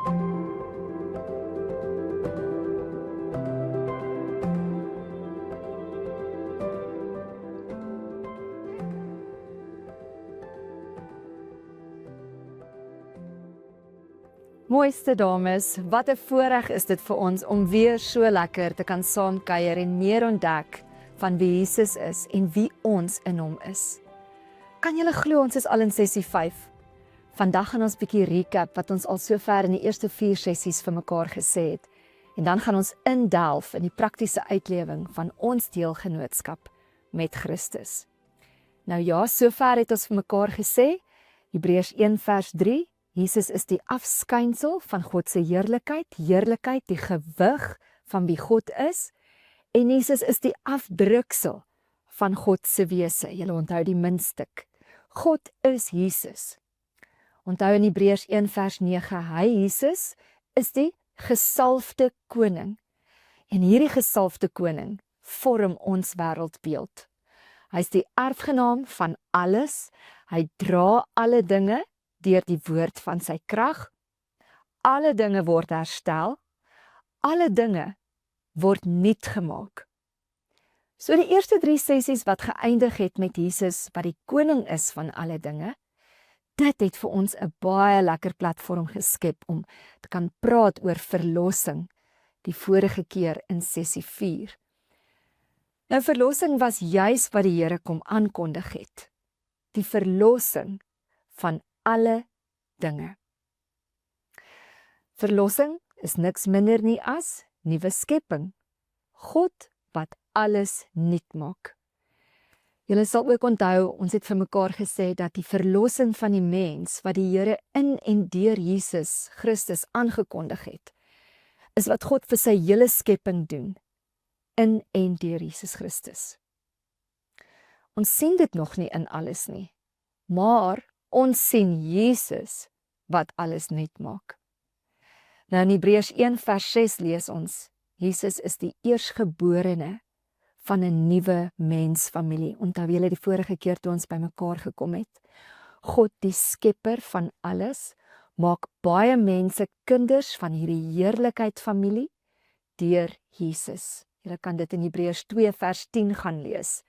Mooiste dames, wat 'n voorreg is dit vir ons om weer so lekker te kan saamkuier en meer ontdek van wie Jesus is en wie ons in hom is. Kan julle glo ons is al in sessie 5? Vandag gaan ons 'n bietjie recap wat ons al sover in die eerste 4 sessies vir mekaar gesê het. En dan gaan ons indelf in die praktiese uitlewing van ons deelgenootskap met Christus. Nou ja, sover het ons vir mekaar gesê, Hebreërs 1 vers 3, Jesus is die afskynsel van God se heerlikheid, die gewig van wie God is, en Jesus is die afdruksel van God se wese. Julle onthou die muntstuk. God is Jesus. Onthou in Hebreërs 1 vers 9, hy, Jesus, is die gesalfde koning. En hierdie gesalfde koning vorm ons wêreldbeeld. Hy is die erfgenaam van alles, hy dra alle dinge, deur die woord van sy krag, alle dinge word herstel, alle dinge word nuut gemaak. So die eerste 3 sessies wat geëindig het met Jesus, wat die koning is van alle dinge, dit het vir ons 'n baie lekker platform geskep om te kan praat oor verlossing, die vorige keer in sessie 4. Nou verlossing was juis wat die Here kom aankondig het. Die verlossing van alle dinge. Verlossing is niks minder nie as nuwe skepping. God wat alles nuut maak. Julle sal ook onthou, ons het vir mekaar gesê dat die verlossing van die mens wat die Here in en deur Jesus Christus aangekondig het, is wat God vir sy hele skepping doen, in en deur Jesus Christus. Ons sien dit nog nie in alles nie, maar ons sien Jesus wat alles nuut maak. Nou in Hebreërs 1 vers 6 lees ons, Jesus is die eersgeborene van 'n nuwe mensfamilie. Onthou julle die vorige keer toe ons bymekaar gekom het. God die skepper van alles, maak baie mense kinders van hierdie heerlikheid familie deur Jesus. Julle kan dit in Hebreërs 2 vers 10 gaan lees.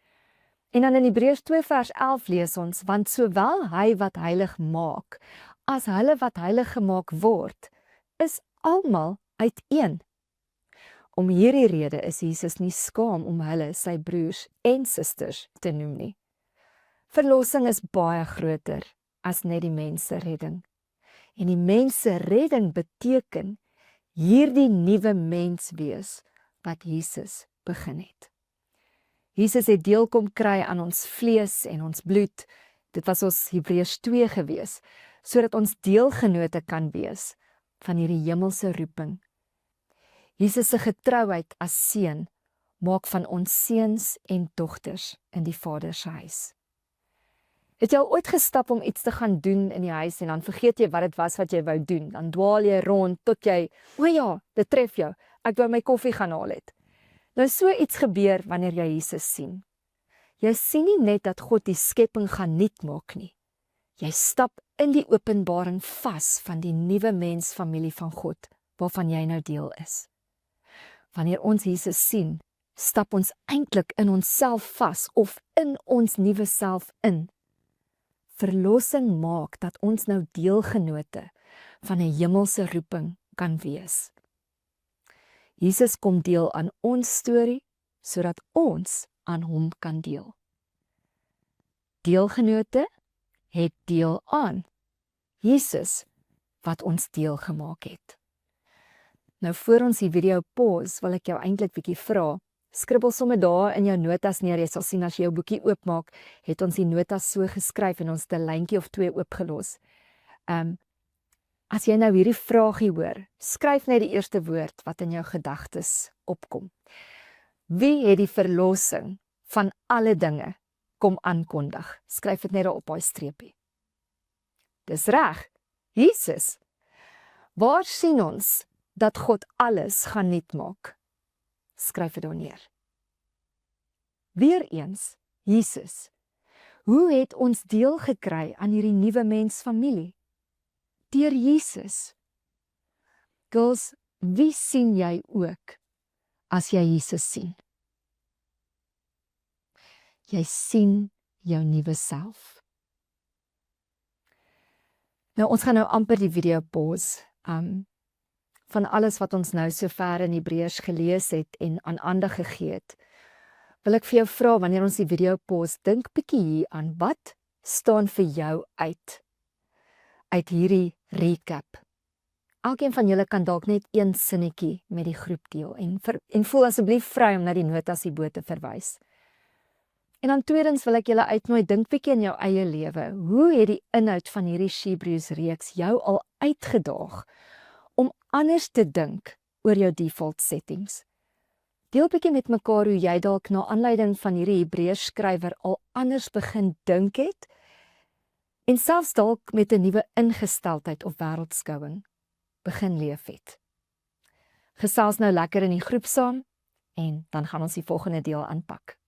En dan in Hebreërs 2 vers 11 lees ons, want sowel hy wat heilig maak, as hulle wat heilig gemaak word, is almal uiteen. Om hierdie rede is Jesus nie skaam om hulle sy broers en susters te noem nie. Verlossing is baie groter as net die mense redding. En die mense redding beteken hierdie nuwe mens wees wat Jesus begin het. Jesus het deel kom kry aan ons vlees en ons bloed. Dit was ons Hebreërs 2 gewees, sodat ons deelgenote kan wees van hierdie hemelse roeping. Jesus se getrouheid as seun maak van ons seuns en dogters in die Vader se huis. Het jy al ooit gestap om iets te gaan doen in die huis en dan vergeet jy wat dit was wat jy wou doen? Dan dwaal jy rond tot jy, o ja, dit tref jou, ek wou my koffie gaan haal het. Nou so iets gebeur wanneer jy Jesus sien. Jy sien nie net dat God die skepping gaan nuut maak nie. Jy stap in die openbaring vas van die nuwe mensfamilie van God, waarvan jy nou deel is. Wanneer ons Jesus sien, stap ons eintlik in onsself vas of in ons nuwe self in. Verlossing maak dat ons nou deelgenote van 'n hemelse roeping kan wees. Jesus kom deel aan ons storie, sodat ons aan hom kan deel. Deelgenote het deel aan Jesus wat ons deel gemaak het. Nou voor ons die video pause, wil ek jou eintlik bietjie vra, skribbel sommer daar in jou notas neer. Jy sal sien as jy jou boekie oopmaak, het ons die notas so geskryf en ons het 'n lyntjie of 2 oopgelos. As jy nou hierdie vragie hoor, skryf net die eerste woord wat in jou gedagtes opkom. Wie het die verlossing van alle dinge kom aankondig? Skryf dit net daar op daai streepie. Dis reg, Jesus. Waar sien ons dat God alles gaan nuut maak? Skryf dit daar neer. Weereens, Jesus. Hoe het ons deel gekry aan hierdie nuwe mensfamilie? Deur Jesus. Girls, wie sien jy ook as jy Jesus sien? Jy sien jou nuwe self. Nou, ons gaan nou amper die video pause. Van alles wat ons nou sover in Hebreërs gelees het en aan aandag gegee het, wil ek vir jou vra, wanneer ons die video pause, dink bietjie hier aan, wat staan vir jou uit hierdie recap? Elkeen van julle kan dalk net een sinnetjie met die groep deel en voel asseblief vry om na die notas hierbo te verwys. En dan tweedens wil ek julle uitnooi, dink bietjie in jou eie lewe. Hoe het die inhoud van hierdie Hebreërs reeks jou al uitgedaag om anders te dink oor jou default settings? Deel bietjie met mekaar hoe jy dalk na aanleiding van hierdie Hebreërs skrywer al anders begin dink het en selfs dalk met 'n nuwe ingesteldheid of wêreldskouing begin leef het. Gesels nou lekker in die groep saam en dan gaan ons die volgende deel aanpak.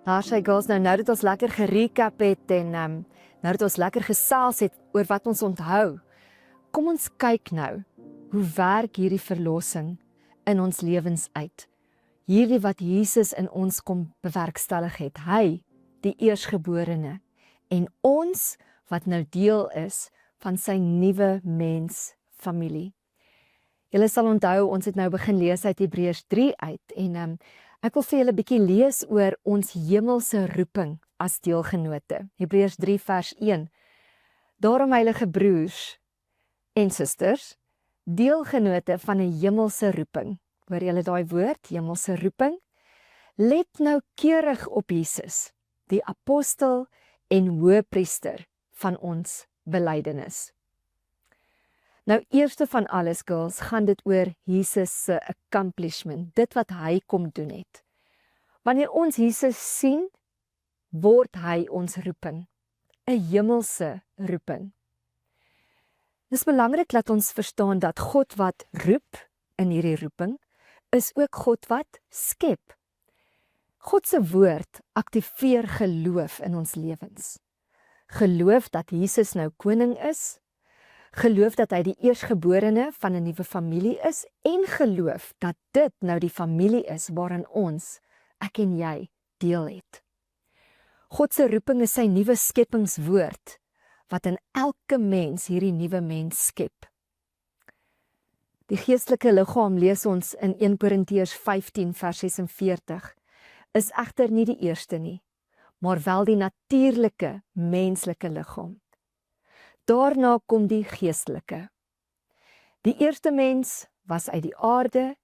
Sy girls, nou dat ons lekker gerecap het en nou dat ons lekker gesels het oor wat ons onthou, kom ons kyk nou, hoe werk hierdie verlossing in ons lewens uit? Hierdie wat Jesus in ons kom bewerkstellig het, hy, die eersgeborene, en ons wat nou deel is van sy nuwe mens familie. Julle sal onthou, ons het nou begin lees uit Hebreërs 3 uit, en ek wil vir julle 'n bietjie lees oor ons hemelse roeping as deelgenote. Hebreërs 3 vers 1. Daarom, heilige broers en susters, deelgenote van 'n hemelse roeping. Hoor julle daai woord, hemelse roeping? Let nou keurig op Jesus, die apostel en hoëpriester van ons belydenis. Nou, eerste van alles, girls, gaan dit oor Jesus se accomplishment, dit wat hy kom doen het. Wanneer ons Jesus sien, word hy ons roeping, 'n hemelse roeping. Dis belangrik dat ons verstaan dat God wat roep in hierdie roeping, is ook God wat skep. God se woord aktiveer geloof in ons lewens. Geloof dat Jesus nou koning is, geloof dat hy die eersgeborene van 'n nuwe familie is, en geloof dat dit nou die familie is waarin ons, ek en jy, deel het. God se roeping is sy nuwe skepingswoord, wat in elke mens hierdie nuwe mens skep. Die geestelike liggaam, lees ons in 1 Korintiërs 15 vers 46, is egter nie die eerste nie, maar wel die natuurlike menslike liggaam. Daarna kom die geestelike. Die eerste mens was uit die aarde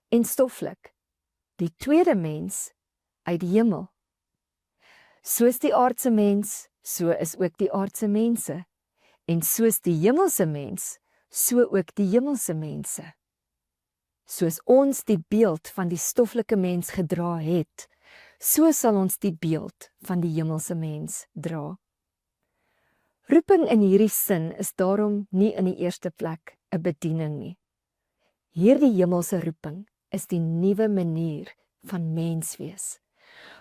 en stoflik, die tweede mens uit die hemel. Soos die aardse mens, so is ook die aardse mense, en soos die hemelse mens, so ook die hemelse mense. Soos ons die beeld van die stoffelike mens gedra het, so sal ons die beeld van die hemelse mens dra. Roeping in hierdie sin is daarom nie in die eerste plek 'n bediening nie. Hierdie hemelse roeping is die nuwe manier van mens wees.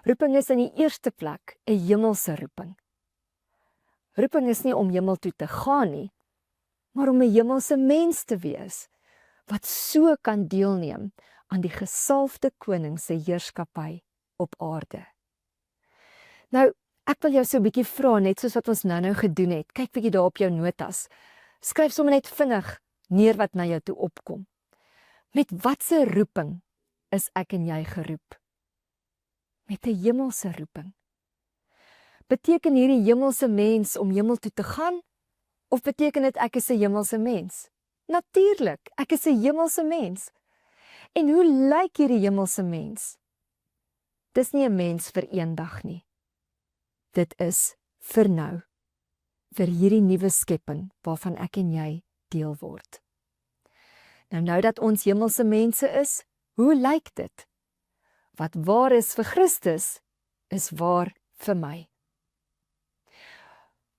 Roeping is in die eerste plek 'n hemelse roeping. Roeping is nie om hemel toe te gaan nie, maar om 'n hemelse mens te wees, wat so kan deelneem aan die gesalfde koning se heerskappy op aarde. Nou, ek wil jou so 'n bietjie vra, net soos wat ons nou gedoen het. Kyk bietjie daar op jou notas. Skryf sommer net vinnig neer wat na jou toe opkom. Met watse roeping is ek en jy geroep? Met 'n hemelse roeping. Beteken hierdie hemelse mens om hemel toe te gaan? Of beteken dit ek is 'n hemelse mens? Natuurlik, ek is 'n hemelse mens. En hoe lyk hierdie hemelse mens? Dis nie 'n mens vir eendag nie. Dit is vir nou, vir hierdie nuwe skepping waarvan ek en jy deel word. Nou dat ons hemelse mense is, hoe lyk dit? Wat waar is vir Christus, is waar vir my.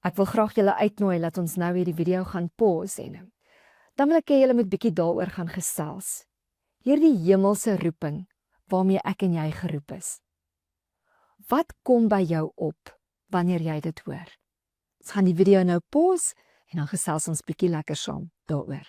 Ek wil graag julle uitnooi dat ons nou hierdie video gaan pause en dan wil ek hê julle moet bietjie daaroor gaan gesels. Hierdie hemelse roeping waarmee ek en jy geroep is. Wat kom by jou op wanneer jy dit hoor? Ons gaan die video nou pause en dan gesels ons bietjie lekker saam daaroor.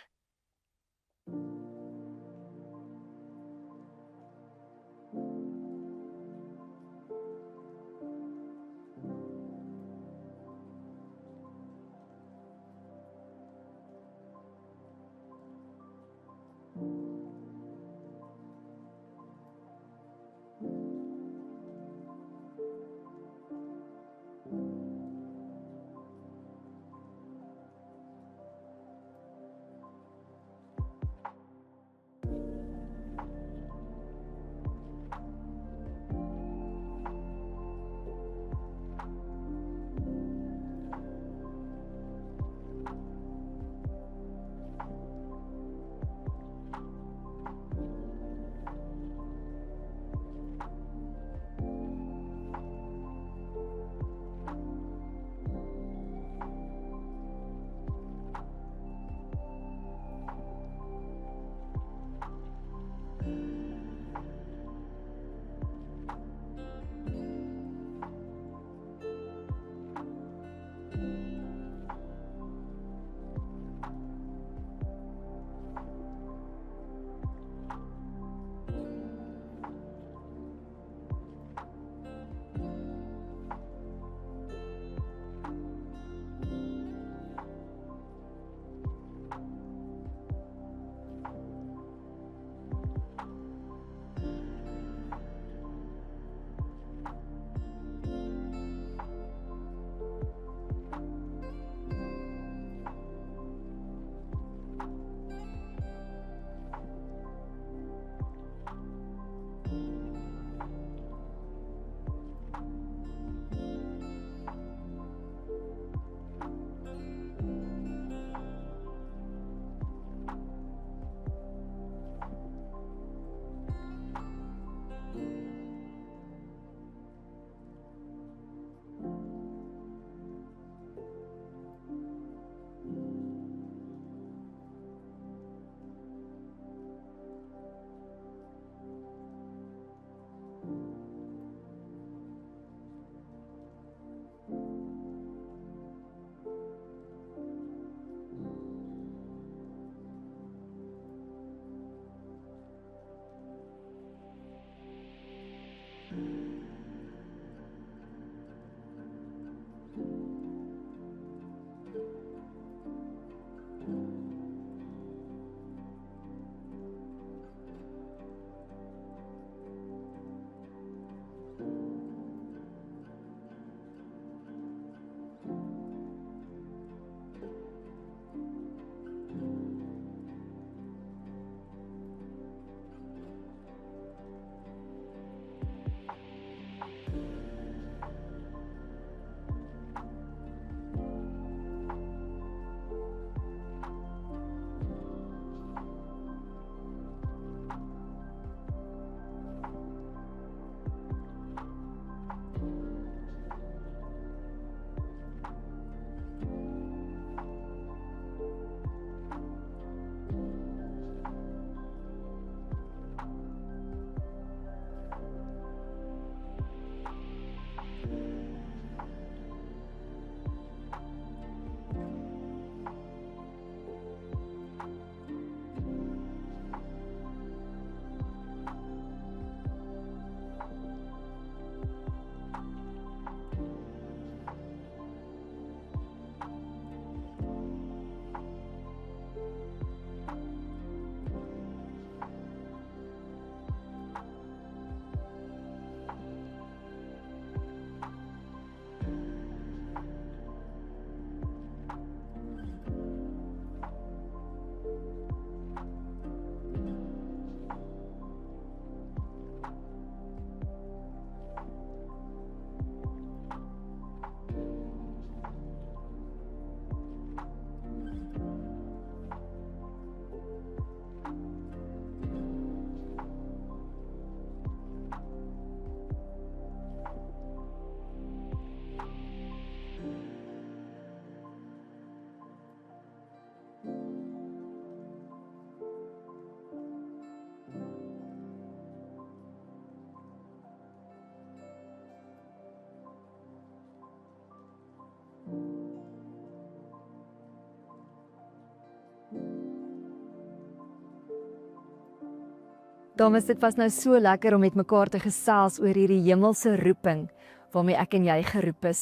Dames, dit was nou so lekker om met mekaar te gesels oor hierdie hemelse roeping waarmee ek en jy geroep is.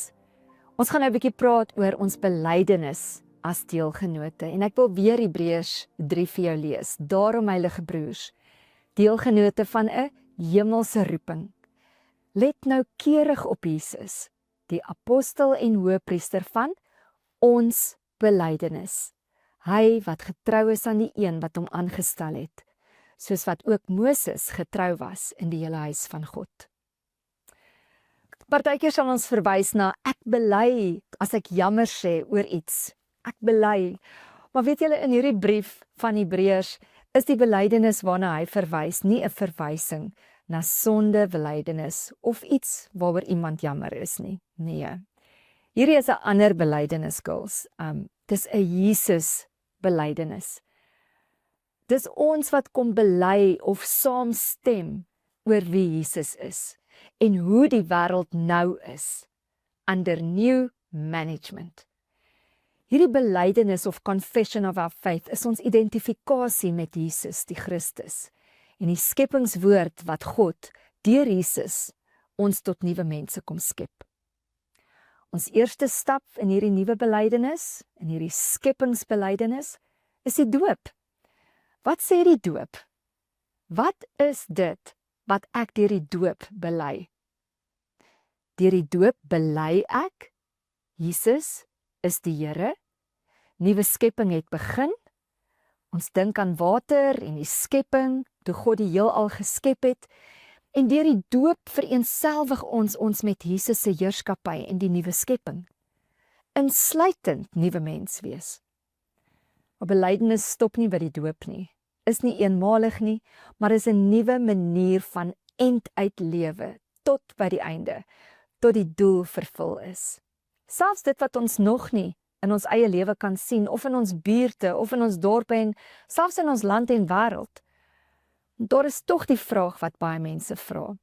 Ons gaan nou 'n bietjie praat oor ons belydenis as deelgenote en ek wil weer Hebreërs 3 vir jou lees. Daarom, heilige broers, deelgenote van 'n hemelse roeping. Let nou keurig op Jesus, die apostel en hoëpriester van ons belydenis. Hy wat getrou is aan die een wat hom aangestel het, soos wat ook Moses getrou was in die hele huis van God. Partykeer sal ons verwys na ek bely as ek jammer sê oor iets. Ek bely. Maar weet julle, in hierdie brief van Hebreërs is die belydenis waarna hy verwys nie 'n verwysing na sonde belydenis of iets waaroor iemand jammer is nie. Nee. Hierdie is 'n ander belydenis, girls. Dis 'n Jesus belydenis. Dis ons wat kom bely of saamstem oor wie Jesus is en hoe die wêreld nou is under new management. Hierdie belydenis of confession of our faith is ons identifikasie met Jesus, die Christus, en die skepingswoord wat God deur Jesus ons tot nuwe mense kom skep. Ons eerste stap in hierdie nuwe belydenis, in hierdie skepingsbelydenis, is die doop. Wat sê die doop? Wat is dit wat ek deur die doop bely? Deur die doop bely ek, Jesus is die Here, nuwe skepping het begin, ons dink aan water en die skepping, toe God die heelal geskep het, en deur die doop vereenselwig ons met Jesus se heerskappy en die nuwe skepping, insluitend nuwe mens wees. Maar belydenis stop nie by die doop nie, is nie eenmalig nie, maar is 'n nuwe manier van end-uit lewe, tot by die einde, tot die doel vervul is. Selfs dit wat ons nog nie in ons eie lewe kan sien, of in ons buurte, of in ons dorpe en selfs in ons land en wêreld. Daar is tog die vraag wat baie mense vra.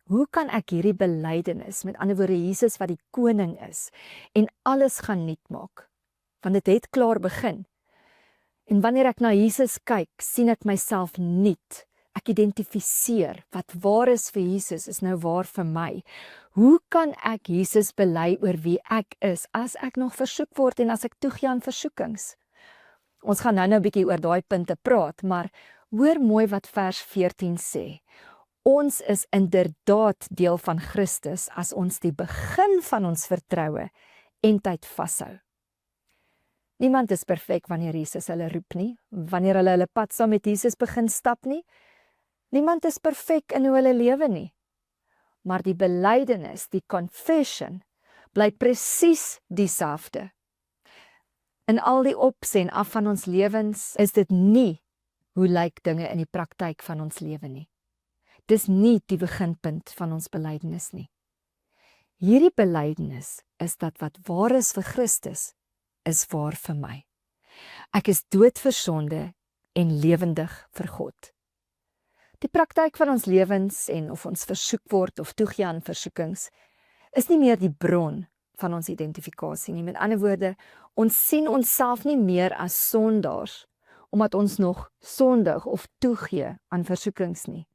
Hoe kan ek hierdie belydenis, met ander woorde Jesus wat die koning is, en alles gaan nuut maak? Want dit het klaar begin. En wanneer ek na Jesus kyk, sien ek myself nuut. Ek identifiseer wat waar is vir Jesus is nou waar vir my. Hoe kan ek Jesus bely oor wie ek is as ek nog versoek word en as ek toegee aan versoekings? Ons gaan nou 'n bietjie oor daai punte praat, maar hoor mooi wat vers 14 sê. Ons is inderdaad deel van Christus as ons die begin van ons vertroue en tyd vashou. Niemand is perfek wanneer Jesus hulle roep nie, wanneer hulle pad saam met Jesus begin stap nie. Niemand is perfek in hoe hulle lewe nie. Maar die belydenis, die confession, bly presies dieselfde. In al die ops en af van ons lewens is dit nie hoe lyk dinge in die praktyk van ons lewe nie. Dis nie die beginpunt van ons belydenis nie. Hierdie belydenis is dat wat waar is vir Christus, is waar vir my. Ek is dood vir sonde en lewendig vir God. Die praktyk van ons lewens en of ons versoek word of toegee aan versoekings is nie meer die bron van ons identifikasie nie. Met ander woorde, ons sien onsself nie meer as sondaars omdat ons nog sondig of toegee aan versoekings nie.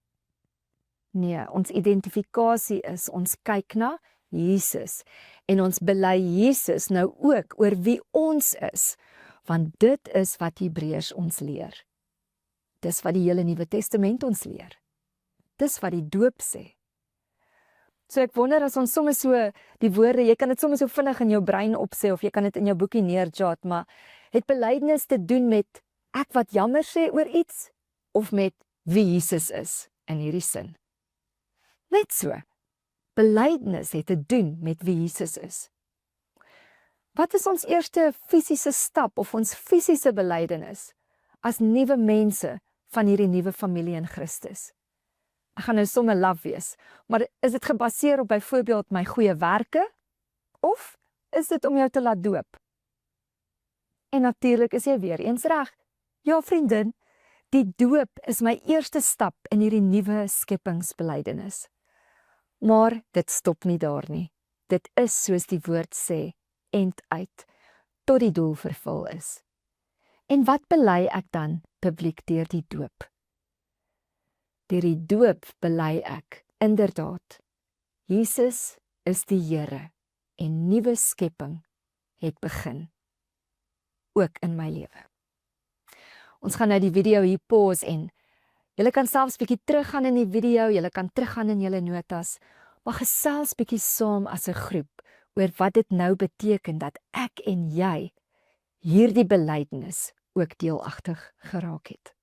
Nee, ons identifikasie is ons kyk na Jesus en ons bely Jesus nou ook oor wie ons is, want dit is wat Hebreërs ons leer. Dis wat die hele Nuwe Testament ons leer. Dis wat die doop sê. So ek wonder as ons soms so die woorde, jy kan dit soms so vinnig in jou brein opsê of jy kan dit in jou boekie neerjot, maar het belydenis te doen met ek wat jammer sê oor iets of met wie Jesus is in hierdie sin. Net so. Belydenis het te doen met wie Jesus is. Wat is ons eerste fisiese stap of ons fisiese belydenis as nuwe mense van hierdie nuwe familie in Christus? Ek gaan nou sommer laf wees, maar is dit gebaseer op byvoorbeeld my goeie werke of is dit om jou te laat doop? En natuurlik is jy weer eens reg. Ja, vriendin, die doop is my eerste stap in hierdie nuwe skepingsbelydenis. Maar dit stop nie daar nie. Dit is soos die woord sê, end uit, tot die doel vervul is. En wat bely ek dan publiek deur die doop? Deur die doop bely ek, inderdaad, Jesus is die Here en nuwe skepping het begin, ook in my lewe. Ons gaan nou die video hier pause en julle kan selfs bietjie teruggaan in die video, julle kan teruggaan in julle notas, maar gesels bietjie saam as 'n groep oor wat dit nou beteken dat ek en jy hierdie belydenis ook deelagtig geraak het.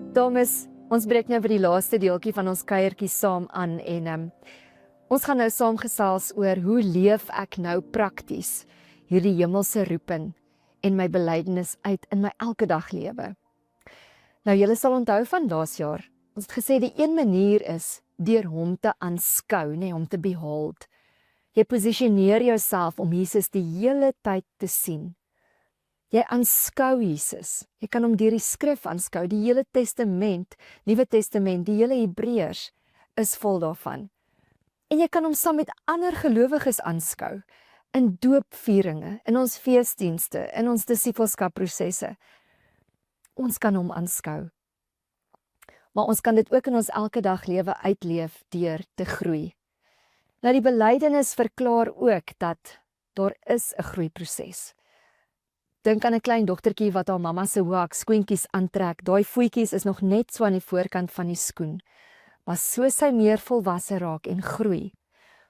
Dames, ons breek nou vir die laaste deeltjie van ons kuiertjie saam aan en ons gaan nou saam gesels oor hoe leef ek nou prakties hierdie hemelse roeping en my belydenis uit in my elke dag lewe. Nou julle sal onthou van laas jaar, ons het gesê die een manier is deur hom te aanskou, om te behold. Jy posisioneer jouself om Jesus die hele tyd te sien. Jy aanskou Jesus. Jy kan hom deur die skrif aanskou, die hele Testament, Nuwe Testament, die hele Hebreërs is vol daarvan. En jy kan hom saam met ander gelowiges aanskou, in doopvieringe, in ons feesdienste, in ons disippelskapprosesse. Ons kan hom aanskou. Maar ons kan dit ook in ons elke dag lewe uitleef deur te groei. Nou die belydenis verklaar ook dat daar is 'n groeiproses. Dink aan 'n klein dogtertjie wat haar mamma se hoek skoentjies aantrek. Daai voetjies is nog net so aan die voorkant van die skoen. Maar soos sy meer volwasse raak en groei,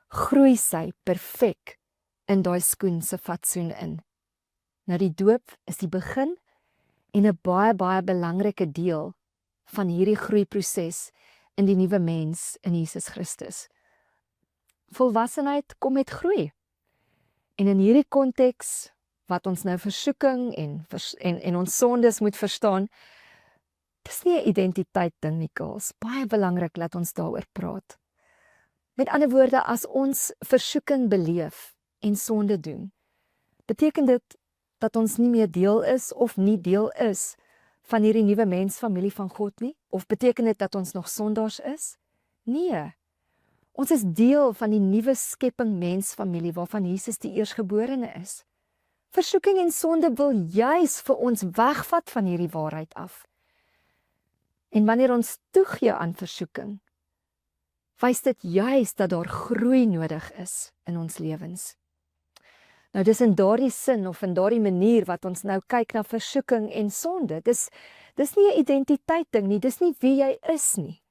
groei sy perfek in daai skoen se fatsoen in. Nou die doop is die begin en 'n baie belangrike deel van hierdie groeiproses in die nuwe mens in Jesus Christus. Volwassenheid kom met groei. En in hierdie konteks wat ons nou versoeking en ons sondes moet verstaan, dis nie 'n identiteit ding nie, Kals. Baie belangrik dat ons daaroor praat. Met ander woorde, as ons versoeking beleef en sonde doen, beteken dit dat ons nie meer deel is of nie deel is van hierdie nuwe mensfamilie van God nie? Of beteken dit dat ons nog sondaars is? Nee. Ons is deel van die nuwe skepping mensfamilie waarvan Jesus die eersgeborene is. Versoeking en sonde wil juis vir ons wegvat van hierdie waarheid af. En wanneer ons toegee aan versoeking, wys dit juis dat daar groei nodig is in ons lewens. Nou dis in daardie sin of in daardie manier wat ons nou kyk na versoeking en sonde. Dis nie 'n identiteit ding nie, dis nie wie jy is nie.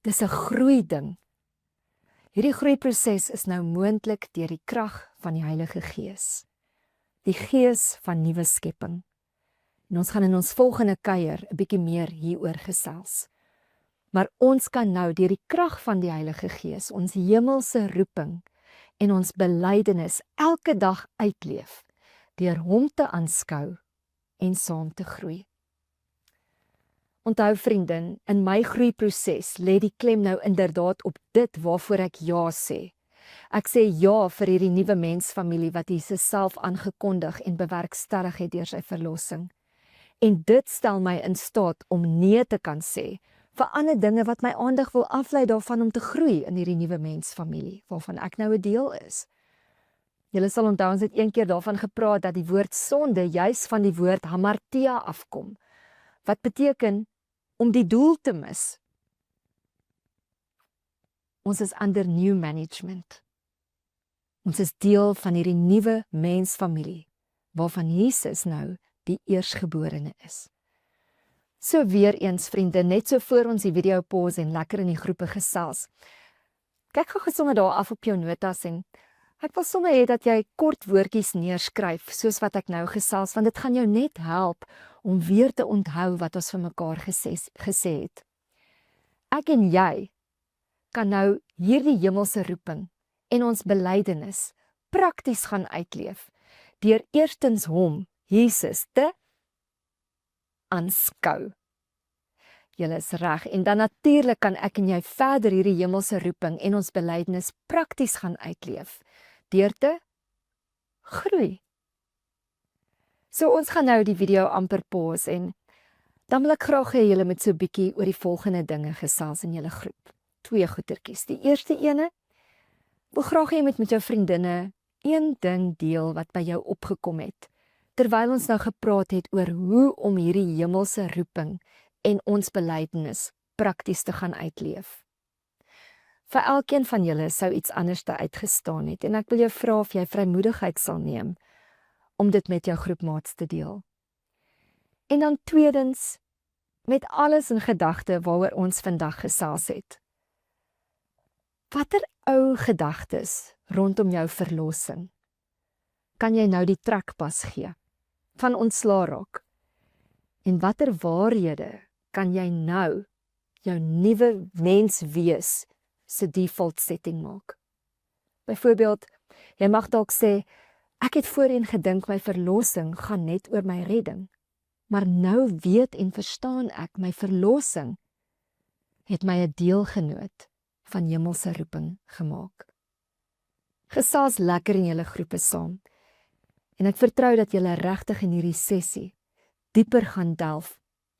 Dis 'n groei ding. Hierdie groeiproses is nou moontlik deur die krag van die Heilige Gees. Die Gees van nuwe skepping. En ons gaan in ons volgende kuier 'n bietjie meer hieroor gesels. Maar ons kan nou deur die krag van die Heilige Gees ons hemelse roeping en ons belydenis elke dag uitleef, deur hom te aanskou en saam te groei. Onthou vriendin, in my groeiproses lê die klem nou inderdaad op dit waarvoor ek ja sê. Ek sê ja vir hierdie nuwe mensfamilie wat Jesus self aangekondig en bewerkstellig het deur sy verlossing. En dit stel my in staat om nee te kan sê vir ander dinge wat my aandag wil aflei daarvan om te groei in hierdie nuwe mensfamilie, waarvan ek nou 'n deel is. Julle sal onthou, ons het eendag daarvan gepraat dat die woord sonde juis van die woord hamartia afkom, wat beteken om die doel te mis. Ons is under new management. Ons is deel van hierdie nuwe mensfamilie, waarvan Jesus nou die eersgeborene is. So weer eens vriende, net so voor ons die video pause en lekker in die groepe gesels. Kyk gou sommer daar af op jou notas en ek wil sommer hê dat jy kort woordjies neerskryf, soos wat ek nou gesels, want dit gaan jou net help om weer te onthou wat ons vir mekaar gesê het. Ek en jy kan nou hierdie hemelse roeping en ons belydenis prakties gaan uitleef, deur eerstens hom, Jesus, te aanskou. Julle is reg, en dan natuurlik kan ek en jy verder hierdie hemelse roeping en ons belydenis prakties gaan uitleef, deur te groei. So ons gaan nou die video amper pause en dan wil ek graag hê julle moet so 'n bietjie oor die volgende dinge gesels in julle groep. 2 goetertjies. Die eerste ene, wil graag hê jy moet met jou vriendinne een ding deel wat by jou opgekom het, terwyl ons nou gepraat het oor hoe om hierdie hemelse roeping en ons belydenis prakties te gaan uitleef. Vir elkeen van julle sou iets anders te uitgestaan het, en ek wil jou vra of jy vrymoedigheid sal neem om dit met jou groepmaats te deel. En dan tweedens, met alles in gedagte waaroor ons vandag gesels het. Watter ou gedagtes rondom jou verlossing kan jy nou die trekpas gee van ontslaa raak? En watter waarhede kan jy nou jou nuwe mens wees se default setting maak. Byvoorbeeld, jy mag dalk sê, ek het voorheen gedink my verlossing gaan net oor my redding, maar nou weet en verstaan ek my verlossing het my 'n deelgenoot van hemelse roeping gemaak. Gesels lekker in julle groepe saam. En ek vertrou dat julle regtig in hierdie sessie dieper gaan delf.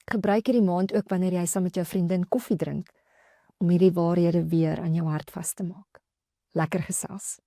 Gebruik hierdie maand ook wanneer jy saam met jou vriendin koffie drink, om hierdie waarhede weer aan jou hart vas te maak. Lekker gesels.